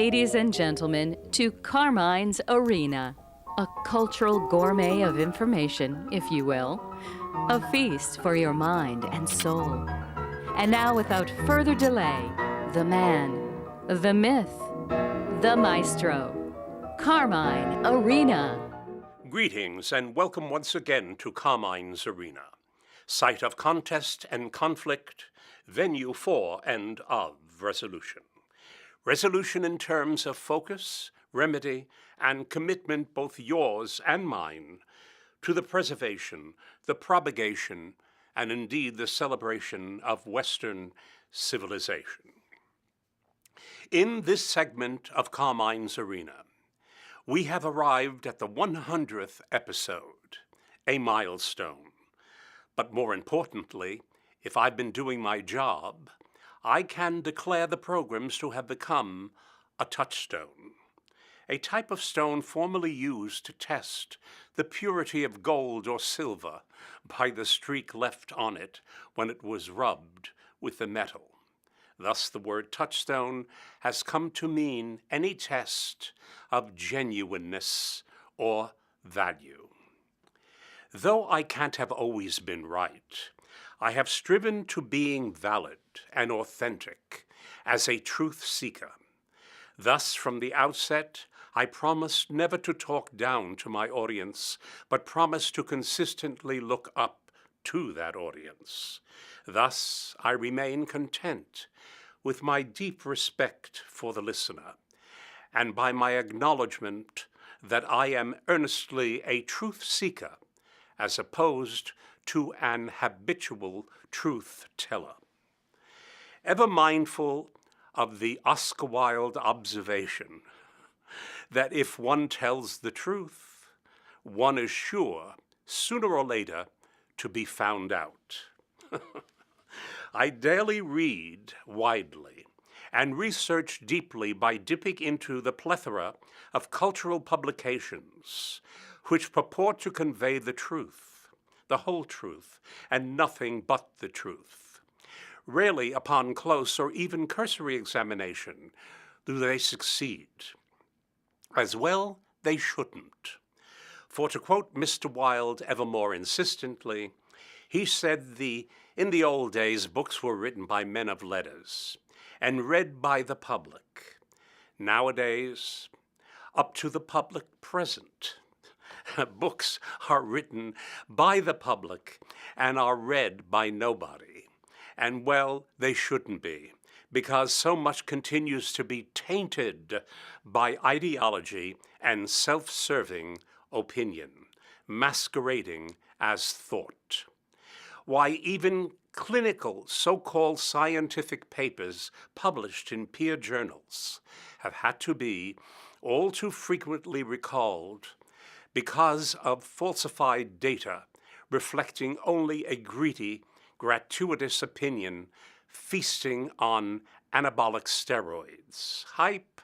Ladies and gentlemen, to Carmine's Arena, a cultural gourmet of information, if you will, a feast for your mind and soul. And now, without further delay, the man, the myth, the maestro, Carmine Arena. Greetings and welcome once again to Carmine's Arena, site of contest and conflict, venue for and of resolution. Resolution in terms of focus, remedy, and commitment, both yours and mine, to the preservation, the propagation, and indeed the celebration of Western civilization. In this segment of Carmine's Arena, we have arrived at the 100th episode, a milestone. But more importantly, if I've been doing my job, I can declare the programs to have become a touchstone, a type of stone formerly used to test the purity of gold or silver by the streak left on it when it was rubbed with the metal. Thus, the word touchstone has come to mean any test of genuineness or value. Though I can't have always been right, I have striven to being valid and authentic as a truth seeker. Thus, from the outset, I promised never to talk down to my audience, but promised to consistently look up to that audience. Thus, I remain content with my deep respect for the listener, and by my acknowledgement that I am earnestly a truth seeker, as opposed to an habitual truth teller. Ever mindful of the Oscar Wilde observation that if one tells the truth, one is sure, sooner or later, to be found out. I daily read widely and research deeply by dipping into the plethora of cultural publications which purport to convey the truth, the whole truth, and nothing but the truth. Rarely, upon close or even cursory examination, do they succeed. As well, they shouldn't. For to quote Mr. Wilde ever more insistently, he said in the old days, books were written by men of letters and read by the public. Nowadays, up to the public present, books are written by the public and are read by nobody. And well, they shouldn't be, because so much continues to be tainted by ideology and self-serving opinion, masquerading as thought. Why, even clinical so-called scientific papers published in peer journals have had to be all too frequently recalled because of falsified data reflecting only a greedy, gratuitous opinion feasting on anabolic steroids. Hype,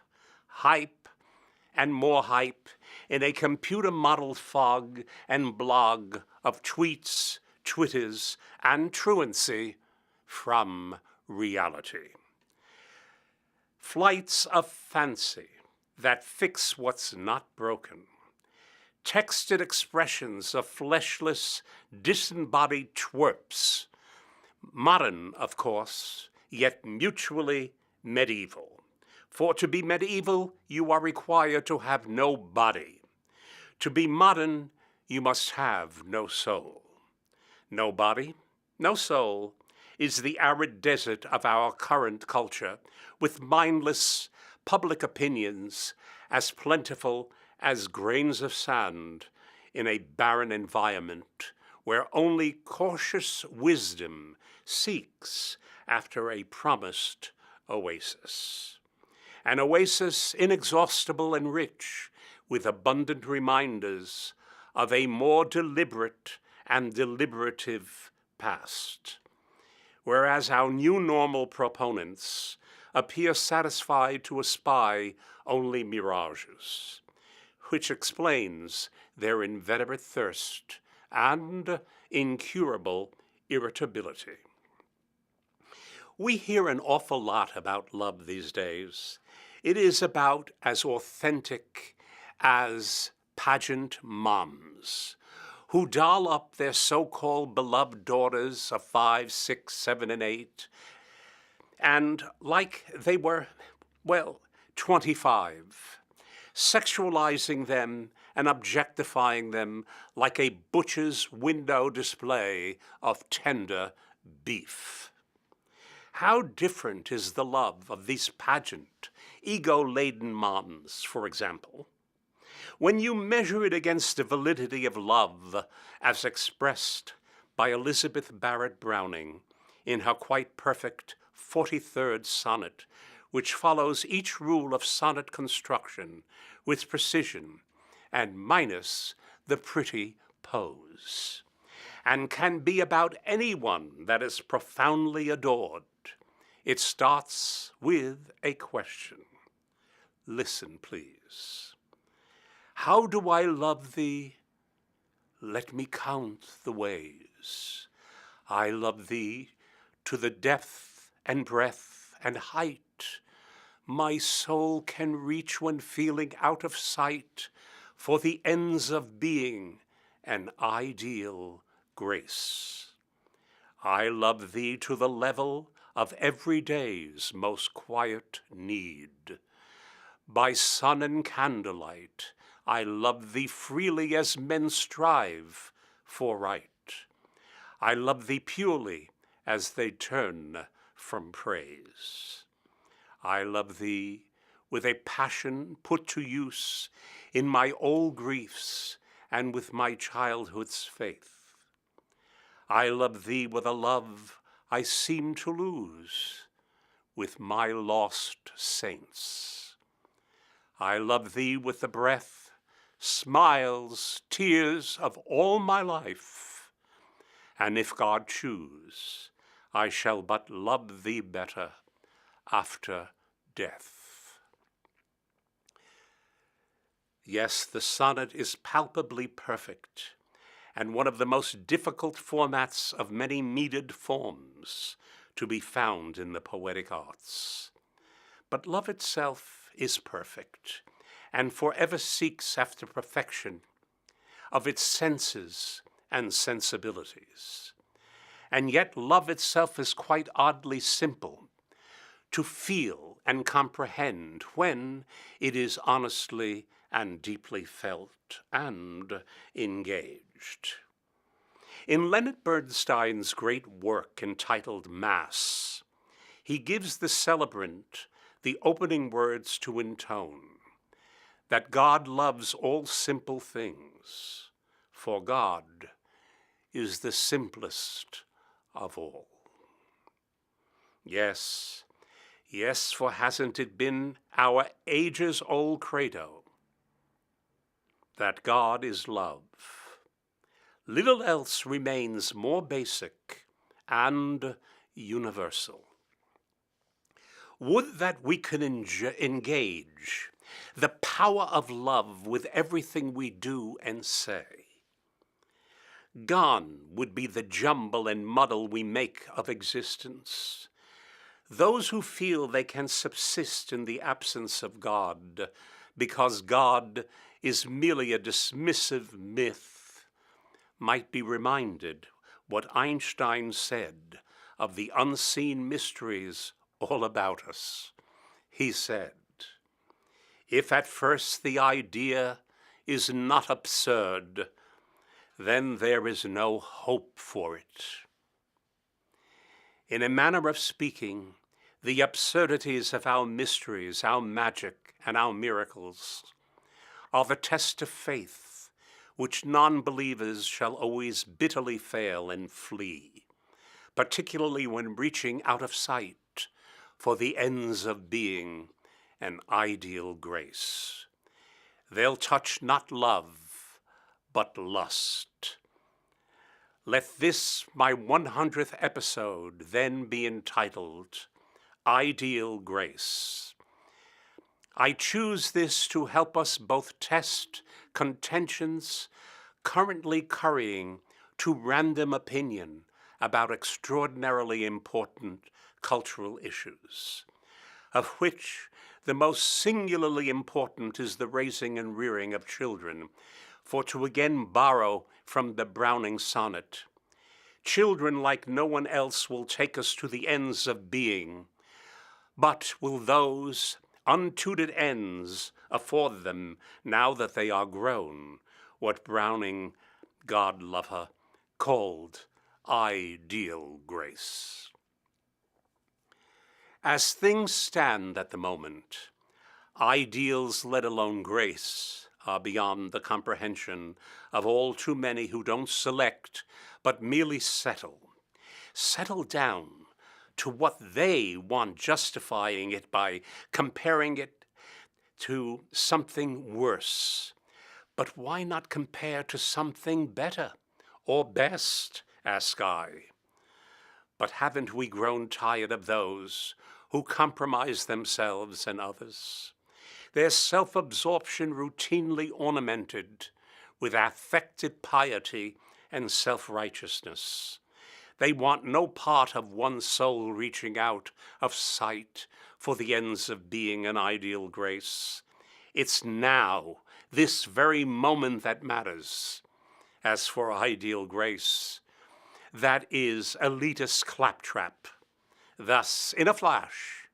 and more hype in a computer-modeled fog and blog of tweets, twitters, and truancy from reality. Flights of fancy that fix what's not broken. Texted expressions of fleshless, disembodied twerps. Modern, of course, yet mutually medieval. For to be medieval, you are required to have no body. To be modern, you must have no soul. No body, no soul is the arid desert of our current culture, with mindless public opinions as plentiful as grains of sand in a barren environment where only cautious wisdom seeks after a promised oasis. An oasis inexhaustible and rich, with abundant reminders of a more deliberate and deliberative past. Whereas our new normal proponents appear satisfied to espy only mirages, which explains their inveterate thirst and incurable irritability. We hear an awful lot about love these days. It is about as authentic as pageant moms who doll up their so-called beloved daughters of 5, 6, 7, and 8, and like they were, well, 25, sexualizing them and objectifying them like a butcher's window display of tender beef. How different is the love of these pageant, ego-laden moms, for example, when you measure it against the validity of love as expressed by Elizabeth Barrett Browning in her quite perfect 43rd sonnet, which follows each rule of sonnet construction with precision and minus the pretty pose, and can be about anyone that is profoundly adored. It starts with a question. Listen, please. How do I love thee? Let me count the ways. I love thee to the depth and breadth and height my soul can reach when feeling out of sight for the ends of being an ideal grace. I love thee to the level of every day's most quiet need. By sun and candlelight, I love thee freely as men strive for right. I love thee purely as they turn from praise. I love thee with a passion put to use in my old griefs and with my childhood's faith. I love thee with a love I seem to lose with my lost saints. I love thee with the breath, smiles, tears of all my life, and if God choose, I shall but love thee better after death. Yes, the sonnet is palpably perfect, and one of the most difficult formats of many metered forms to be found in the poetic arts. But love itself is perfect, and forever seeks after perfection of its senses and sensibilities. And yet love itself is quite oddly simple to feel and comprehend when it is honestly and deeply felt and engaged. In Leonard Bernstein's great work entitled Mass, he gives the celebrant the opening words to intone, that God loves all simple things, for God is the simplest of all. Yes, yes, for hasn't it been our ages-old credo that God is love? Little else remains more basic and universal. Would that we could engage the power of love with everything we do and say. Gone would be the jumble and muddle we make of existence. Those who feel they can subsist in the absence of God because God is merely a dismissive myth might be reminded what Einstein said of the unseen mysteries all about us. He said, "If at first the idea is not absurd, then there is no hope for it." In a manner of speaking, the absurdities of our mysteries, our magic, and our miracles are the test of faith which non-believers shall always bitterly fail and flee, particularly when reaching out of sight for the ends of being an ideal grace. They'll touch not love, but lust. Let this, my 100th episode, then be entitled Ideal Grace. I choose this to help us both test contentions currently currying to random opinion about extraordinarily important cultural issues, of which the most singularly important is the raising and rearing of children, for to again borrow from the Browning sonnet, children like no one else will take us to the ends of being, but will those untutored ends afford them, now that they are grown, what Browning, God love her, called ideal grace. As things stand at the moment, ideals, let alone grace, are beyond the comprehension of all too many who don't select, but merely settle down to what they want, justifying it by comparing it to something worse. But why not compare to something better or best, ask I. But haven't we grown tired of those who compromise themselves and others? Their self-absorption routinely ornamented with affected piety and self-righteousness. They want no part of one soul reaching out of sight for the ends of being an ideal grace. It's now, this very moment, that matters. As for ideal grace, that is elitist claptrap. Thus, in a flash,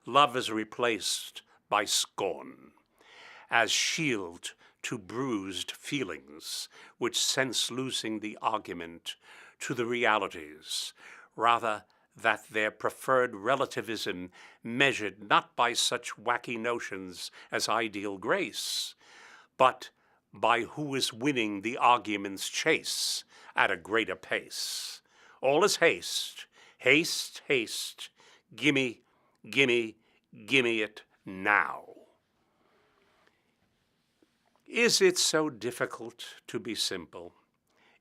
love is replaced by scorn, as shield to bruised feelings, which sense losing the argument to the realities, rather that their preferred relativism measured not by such wacky notions as ideal grace, but by who is winning the argument's chase at a greater pace. All is haste, haste, haste, gimme, gimme, gimme it now. Is it so difficult to be simple?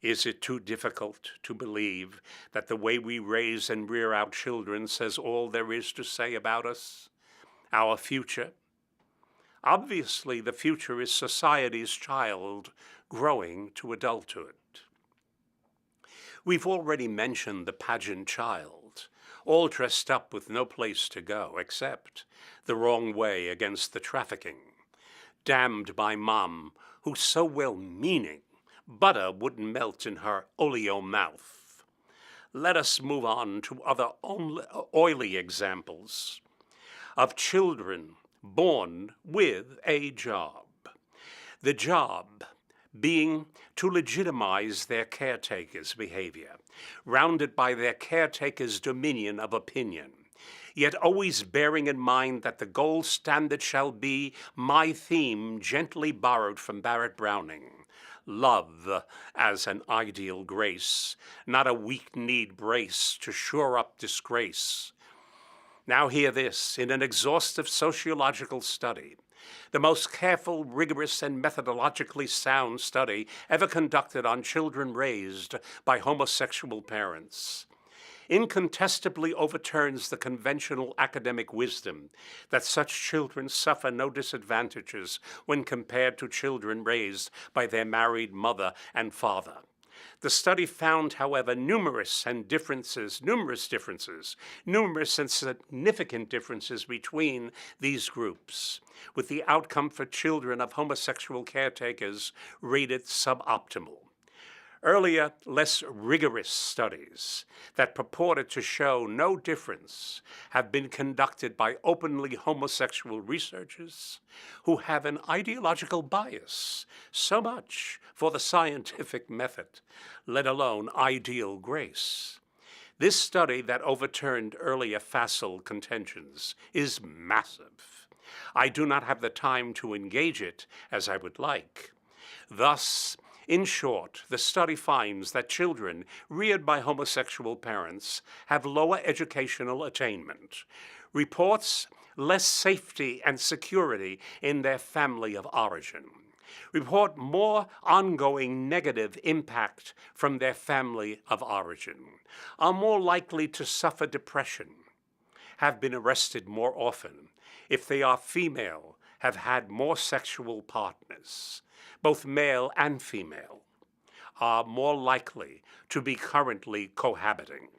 Is it too difficult to believe that the way we raise and rear our children says all there is to say about us, our future? Obviously, the future is society's child growing to adulthood. We've already mentioned the pageant child, all dressed up with no place to go except the wrong way against the trafficking, damned by mom, who's so well-meaning, butter wouldn't melt in her oleo mouth. Let us move on to other oily examples of children born with a job. The job being to legitimize their caretaker's behavior, rounded by their caretaker's dominion of opinion, yet always bearing in mind that the gold standard shall be my theme, gently borrowed from Barrett Browning. Love as an ideal grace, not a weak-kneed brace to shore up disgrace. Now hear this, in an exhaustive sociological study, the most careful, rigorous, and methodologically sound study ever conducted on children raised by homosexual parents, incontestably overturns the conventional academic wisdom that such children suffer no disadvantages when compared to children raised by their married mother and father. The study found, however, numerous and significant differences between these groups, with the outcome for children of homosexual caretakers rated suboptimal. Earlier, less rigorous studies that purported to show no difference have been conducted by openly homosexual researchers who have an ideological bias, so much for the scientific method, let alone ideal grace. This study that overturned earlier facile contentions is massive. I do not have the time to engage it as I would like. Thus, in short, the study finds that children reared by homosexual parents have lower educational attainment, reports less safety and security in their family of origin, report more ongoing negative impact from their family of origin, are more likely to suffer depression, have been arrested more often, if they are female, have had more sexual partners, both male and female, are more likely to be currently cohabiting,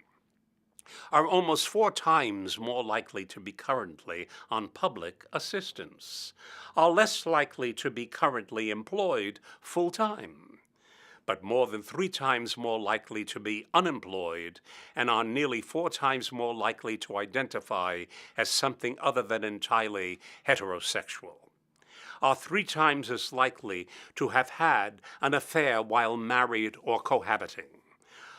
are almost 4 times more likely to be currently on public assistance, are less likely to be currently employed full-time, but more than 3 times more likely to be unemployed, and are nearly 4 times more likely to identify as something other than entirely heterosexual, are 3 times as likely to have had an affair while married or cohabiting,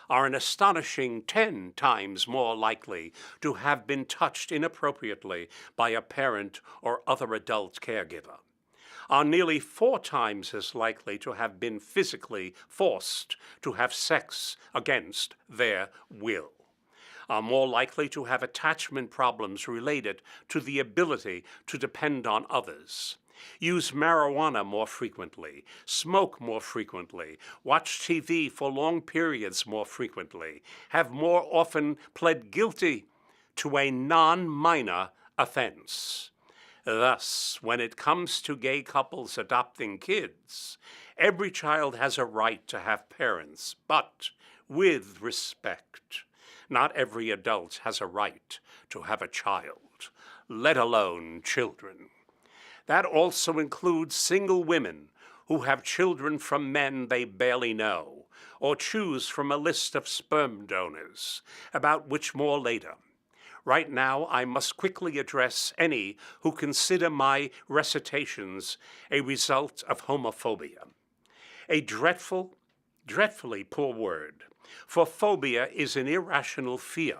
are an astonishing 10 times more likely to have been touched inappropriately by a parent or other adult caregiver, are nearly 4 times as likely to have been physically forced to have sex against their will, are more likely to have attachment problems related to the ability to depend on others, use marijuana more frequently, smoke more frequently, watch TV for long periods more frequently, have more often pled guilty to a non-minor offense. Thus, when it comes to gay couples adopting kids, every child has a right to have parents, but with respect. Not every adult has a right to have a child, let alone children. That also includes single women who have children from men they barely know, or choose from a list of sperm donors, about which more later. Right now, I must quickly address any who consider my recitations a result of homophobia. A dreadfully poor word, for phobia is an irrational fear.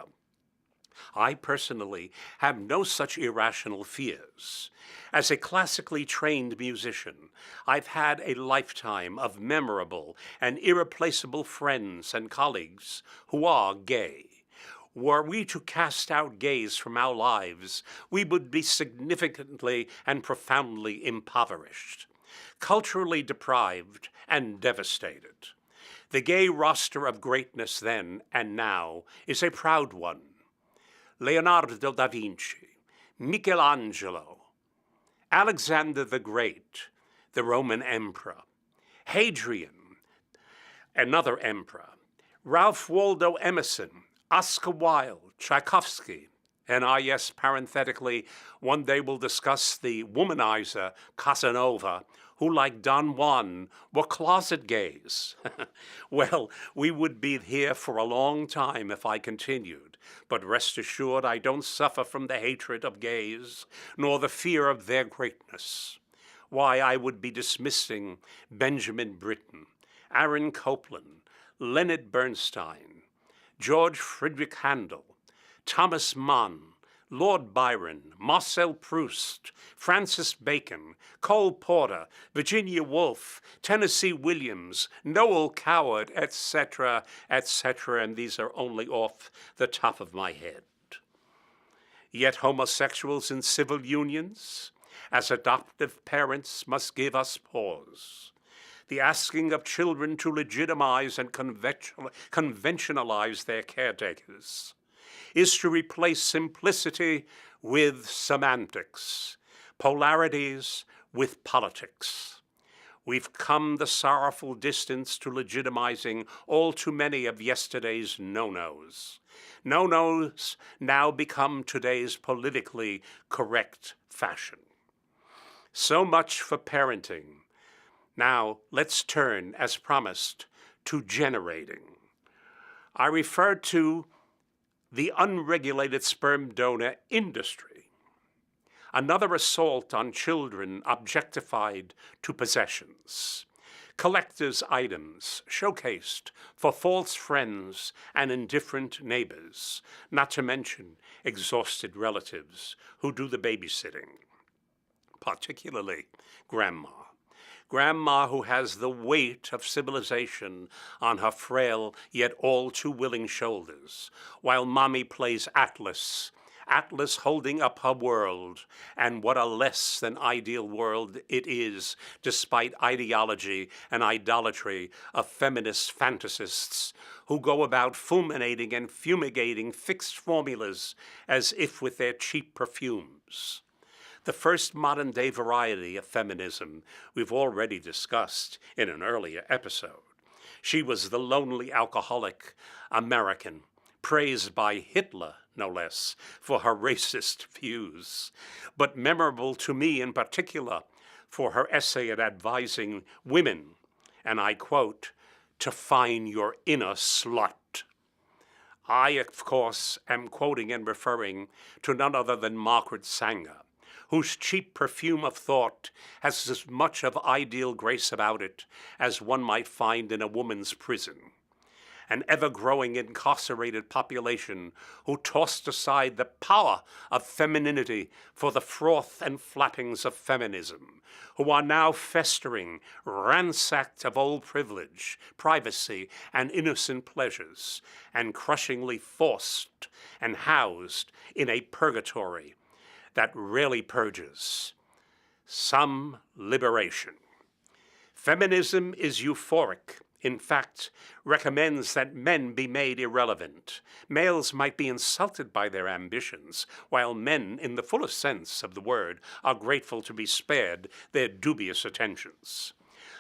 I personally have no such irrational fears. As a classically trained musician, I've had a lifetime of memorable and irreplaceable friends and colleagues who are gay. Were we to cast out gays from our lives, we would be significantly and profoundly impoverished, culturally deprived, and devastated. The gay roster of greatness then and now is a proud one. Leonardo da Vinci, Michelangelo, Alexander the Great, the Roman Emperor, Hadrian, another emperor, Ralph Waldo Emerson, Oscar Wilde, Tchaikovsky, and yes, parenthetically, one day we'll discuss the womanizer Casanova, who, like Don Juan, were closet gays. Well, we would be here for a long time if I continued, but rest assured I don't suffer from the hatred of gays, nor the fear of their greatness. Why, I would be dismissing Benjamin Britten, Aaron Copland, Leonard Bernstein, George Friedrich Handel, Thomas Mann, Lord Byron, Marcel Proust, Francis Bacon, Cole Porter, Virginia Woolf, Tennessee Williams, Noel Coward, etc., etc., and these are only off the top of my head. Yet homosexuals in civil unions, as adoptive parents, must give us pause. The asking of children to legitimize and conventionalize their caretakers is to replace simplicity with semantics, polarities with politics. We've come the sorrowful distance to legitimizing all too many of yesterday's no-nos. No-nos now become today's politically correct fashion. So much for parenting. Now let's turn, as promised, to generating. I refer to the unregulated sperm donor industry, another assault on children objectified to possessions, collector's items showcased for false friends and indifferent neighbors, not to mention exhausted relatives who do the babysitting, particularly grandma. Grandma who has the weight of civilization on her frail yet all too willing shoulders, while mommy plays Atlas, Atlas holding up her world, and what a less than ideal world it is, despite ideology and idolatry of feminist fantasists who go about fulminating and fumigating fixed formulas as if with their cheap perfumes. The first modern-day variety of feminism we've already discussed in an earlier episode. She was the lonely alcoholic American, praised by Hitler, no less, for her racist views, but memorable to me in particular for her essay advising women, and I quote, to find your inner slut. I, of course, am quoting and referring to none other than Margaret Sanger, whose cheap perfume of thought has as much of ideal grace about it as one might find in a woman's prison. An ever-growing incarcerated population who tossed aside the power of femininity for the froth and flappings of feminism, who are now festering, ransacked of old privilege, privacy, and innocent pleasures, and crushingly forced and housed in a purgatory that rarely purges. Some liberation. Feminism is euphoric. In fact, recommends that men be made irrelevant. Males might be insulted by their ambitions, while men, in the fullest sense of the word, are grateful to be spared their dubious attentions.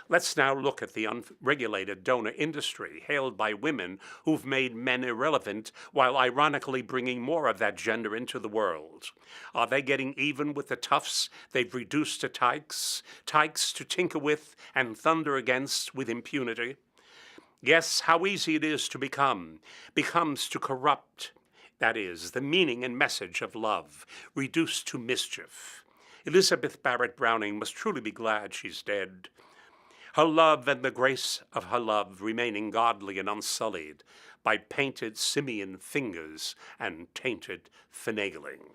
Let's now look at the unregulated donor industry, hailed by women who've made men irrelevant while ironically bringing more of that gender into the world. Are they getting even with the toughs they've reduced to tykes to tinker with and thunder against with impunity? Yes, how easy it is to becomes to corrupt, that is, the meaning and message of love, reduced to mischief. Elizabeth Barrett Browning must truly be glad she's dead. Her love and the grace of her love remaining godly and unsullied by painted simian fingers and tainted finagling.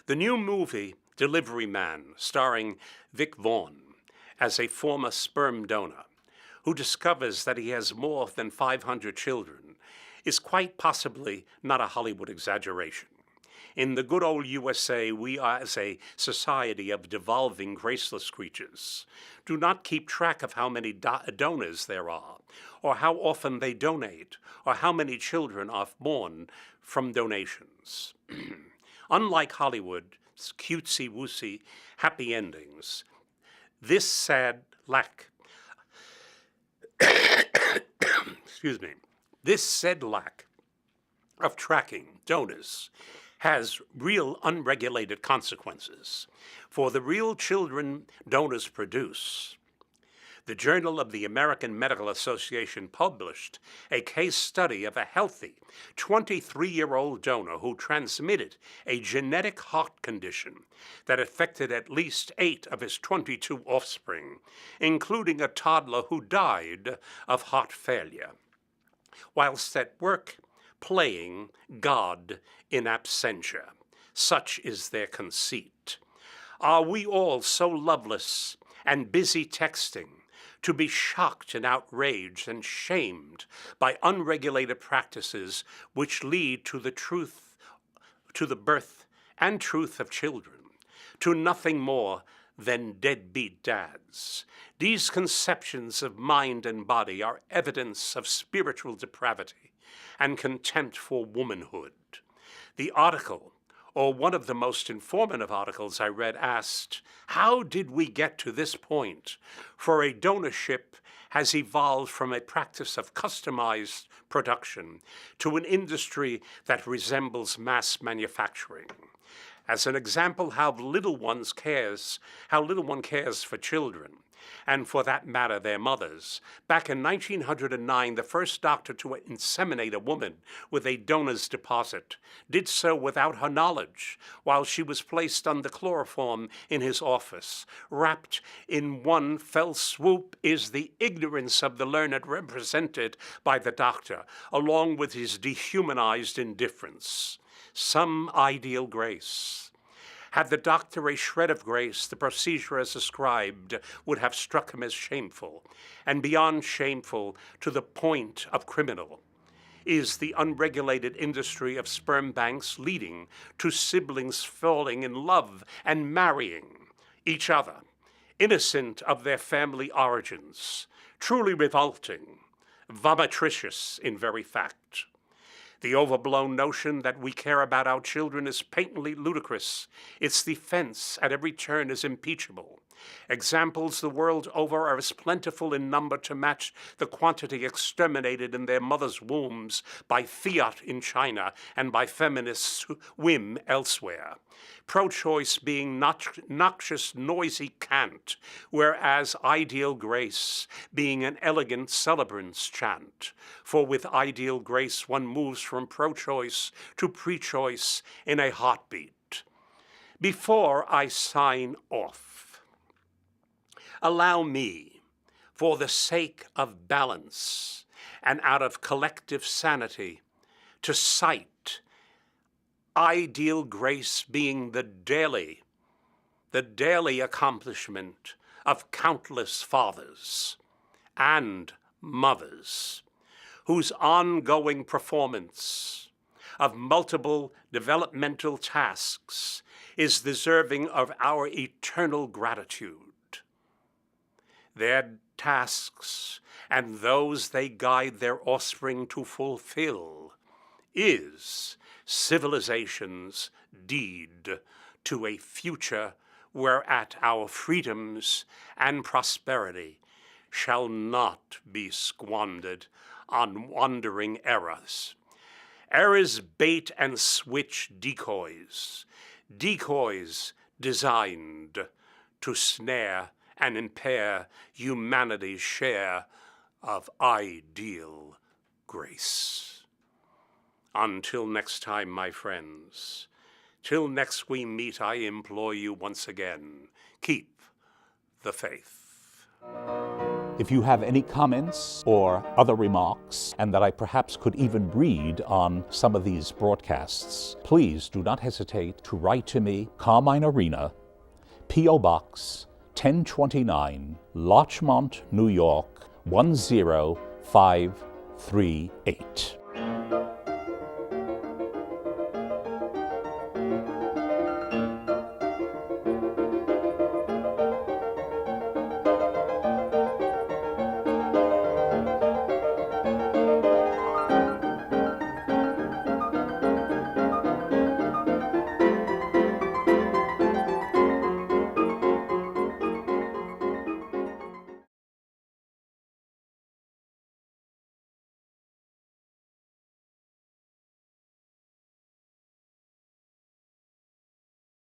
The new movie, Delivery Man, starring Vic Vaughn as a former sperm donor, who discovers that he has more than 500 children, is quite possibly not a Hollywood exaggeration. In the good old USA, we are, as a society of devolving, graceless creatures, do not keep track of how many donors there are, or how often they donate, or how many children are born from donations. Unlike Hollywood's cutesy-woosy happy endings, this sad lack this said lack of tracking donors has real unregulated consequences for the real children donors produce. The Journal of the American Medical Association published a case study of a healthy 23-year-old donor who transmitted a genetic heart condition that affected at least 8 of his 22 offspring, including a toddler who died of heart failure, whilst at work playing God in absentia. Such is their conceit. Are we all so loveless and busy texting to be shocked and outraged and shamed by unregulated practices which lead to the birth and truth of children, to nothing more than deadbeat dads? These conceptions of mind and body are evidence of spiritual depravity and contempt for womanhood. The article, or one of the most informative articles I read, asked, how did we get to this point? For a donorship has evolved from a practice of customized production to an industry that resembles mass manufacturing. As an example, how little one cares for children, and for that matter, their mothers. Back in 1909, the first doctor to inseminate a woman with a donor's deposit did so without her knowledge, while she was placed under chloroform in his office. Wrapped in one fell swoop is the ignorance of the learned represented by the doctor, along with his dehumanized indifference. Some ideal grace. Had the doctor a shred of grace, the procedure as ascribed would have struck him as shameful, and beyond shameful, to the point of criminal. Is the unregulated industry of sperm banks leading to siblings falling in love and marrying each other, innocent of their family origins, truly revolting, vomitricious in very fact? The overblown notion that we care about our children is patently ludicrous. Its defense at every turn is impeachable. Examples the world over are as plentiful in number to match the quantity exterminated in their mothers' wombs by fiat in China and by feminists' whim elsewhere. Pro-choice being noxious, noisy cant, whereas ideal grace being an elegant celebrant's chant. For with ideal grace one moves from pro-choice to pre-choice in a heartbeat. Before I sign off, allow me, for the sake of balance and out of collective sanity, to cite ideal grace being the daily accomplishment of countless fathers and mothers whose ongoing performance of multiple developmental tasks is deserving of our eternal gratitude. Their tasks and those they guide their offspring to fulfill is civilization's deed to a future whereat our freedoms and prosperity shall not be squandered on wandering errors. Errors bait and switch decoys, decoys designed to snare and impair humanity's share of ideal grace. Until next time, my friends, till next we meet, I implore you once again, keep the faith. If you have any comments or other remarks, and that I perhaps could even read on some of these broadcasts, please do not hesitate to write to me, Carmine Arena, P.O. Box 1029, Larchmont, New York 10538.